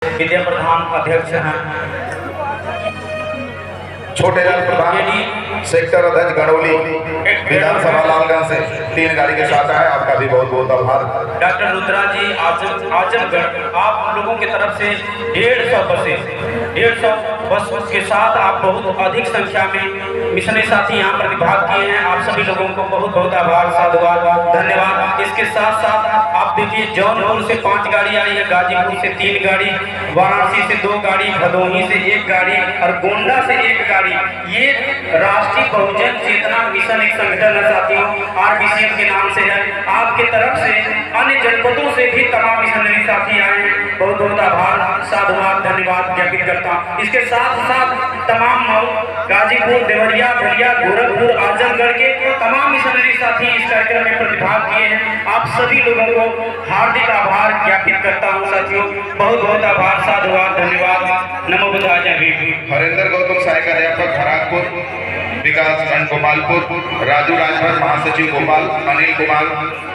विद्या प्रधान अध्यक्ष हैं, छोटे लाल प्रधान सेक्टर अध्यक्ष गणौली विधानसभा लालगंज से 3 गाड़ी के साथ आए। आपका भी बहुत बहुत आभार। डॉक्टर रुद्रा जी आजमगढ़, आप लोगों की तरफ से 150 बस के साथ आप बहुत अधिक संख्या में मिशनरी साथी यहाँ पर विभाग किए हैं। आप सभी लोगों को बहुत बहुत आभार, साधुवाद, धन्यवाद। इसके साथ साथ आप देखिए जौनपुर से 5 गाड़ी आई है, गाजीपुर से 3 गाड़ी, वाराणसी से 2 गाड़ी, भदोही से 1 गाड़ी और गोंडा से 1 गाड़ी। ये राष्ट्रीय बहुजन चेतना मिशन एक संगठन है साथियों, RBCM के नाम से है। आपके तरफ से अन्य जनपदों से भी तमाम मिशनरी साथी आए हैं। बहुत बहुत आभार, साधुवाद, धन्यवाद ज्ञापित करता हूँ। इसके साथ साथ तमाम गाजीपुर, देवरिया, बलिया, गोरखपुर, आजमगढ़ के तमाम मिशनरी साथी इस कार्यक्रम में प्रतिभाग किए हैं। आप सभी लोगों को हार्दिक आभार ज्ञापित करता हूँ साथियों। बहुत बहुत आभार, साधुवाद, धन्यवाद। नमो बुद्धाय, जय भीम। हरेंद्र गौतम सहायक अध्यापक खरागपुर, विकास खंड गोपालपुर, राजू राजभर महासचिव गोपाल, अनिल कुमार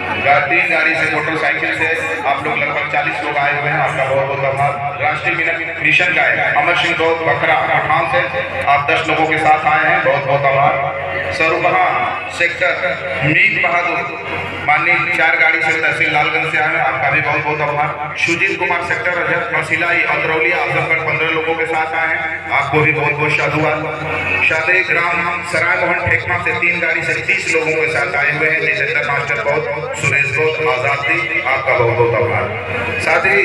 3 गाड़ी से मोटरसाइकिल से आप लोग लगभग 40 लोग आए हुए हैं। आपका बहुत बहुत आभार। राष्ट्रीय मिशन का है अमर सिंह गौत बकरा पठान से आप 10 लोगों के साथ आए हैं। बहुत बहुत आभार। सरुबहा सेक्टर मीर बहादुर माननीय 4 गाड़ी से तहसील लालगंज से आए हैं। आपका भी बहुत बहुत आभार। सुजीत कुमार सेक्टर अध्यक्ष मसीलाई अंतरौली आजमगढ़ 15 लोगों के साथ आए हैं। आपको भी बहुत बहुत साधुवाद। शादी ग्राम सराय मोहन ठेकमा से 3 गाड़ी से 30 लोगों के साथ आए हुए हैं। जितेंद्र मास्टर बहुत, सुरेश बहुत, आजादी, आपका बहुत बहुत आभार। साथ ही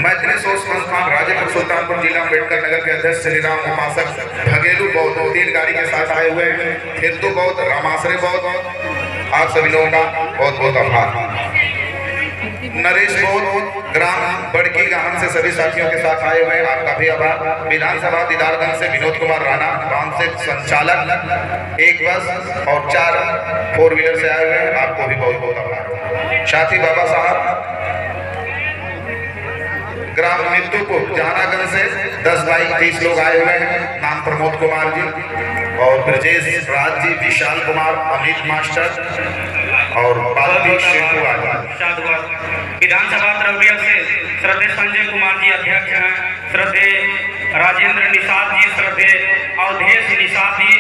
मैत्री सोचमन खान राजेपुर सुल्तानपुर जिला अम्बेडकर नगर के अध्यक्ष श्री राम उपासक भगेलू बहुत 3 गाड़ी के साथ आए हुए हैं। हिंदू बहुत, रामाश्रय बहुत, आप सभी लोगों का बहुत बहुत आभार। नरेश बहुत ग्राम बड़की गांव से सभी साथियों के साथ आए हुए हैं। आपका भी आभार। विधानसभा दीदारगंज से विनोद कुमार राणा बांध से संचालक, 1 बस और 4 4 व्हीलर से आए हुए हैं। आपको भी बहुत बहुत आभार। साथी बाबा साहब ग्राम मित्तुपुर जहानागंज से 10 बाइक 30 लोग आए हुए हैं। नाम प्रमोद कुमार जी और ब्रजेश राज जी, विशाल कुमार, अमित मास्टर और बालवीर विधानसभा द्रव्य से श्रद्धेय संजय कुमार जी अध्यक्ष हैं, श्रद्धेय राजेंद्र निषाद जी, श्रद्धेय अवधेश निषाद जी,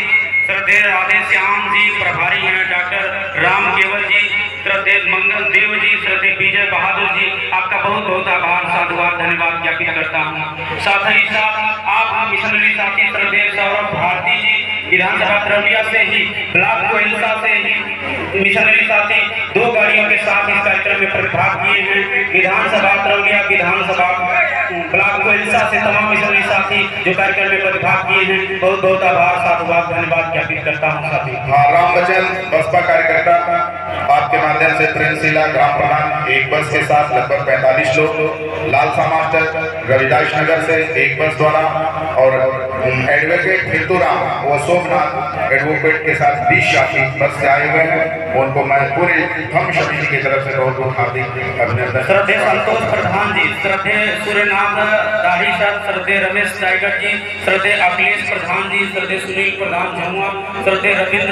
श्रद्धेय राधे श्याम जी प्रभारी हैं, डॉक्टर राम केवल जी, श्रद्धेय मंगल देव जी, श्रद्धेय विजय बहादुर जी। आपका बहुत बहुत आभार, साधुवाद, धन्यवाद ज्ञापित करता हूँ। साथ ही साथ आप मिशनरी साथी श्रद्धेय सौरभ भारती जी विधानसभा द्रव्या से ही, ब्लॉक कोइलसा से ही मिशनरी साथी 2 गाड़ियों के साथ इस कार्यक्रम में प्रतिभाग किए हैं। विधानसभा द्रव्या, विधानसभा ब्लॉक कोइलसा से तमाम मिशनरी साथी जो कार्यक्रम में प्रतिभाग किए हैं। बहुत बहुत आभार, साधुवाद, धन्यवाद ज्ञापित करता हूँ साथी। हाँ, राम बचन बसपा कार्यकर्ता आपके माध्यम से प्रेमशिला ग्राम प्रधान 1 बस के साथ लगभग 45 लोग, लालसा मास्टर रविदास नगर से 1 बस द्वारा और एडवोकेट हितूराम व सोमनाथ एडवोकेट के साथ 20 साथी बस से आए हुए हैं। उनको मैं पूरे धम्म समिति की तरफ से बहुत बहुत हार्दिक अभिनंदन। श्रद्धेय संतोष प्रधान जी, श्रद्धेय सूर्यनाथ दाढ़ी सर, श्रद्धेय रमेश टाइगर जी, श्रद्धेय अखिलेश प्रधान जी, श्रद्धेय सुनील प्रधान झमुआ, श्रद्धेय रविंद्र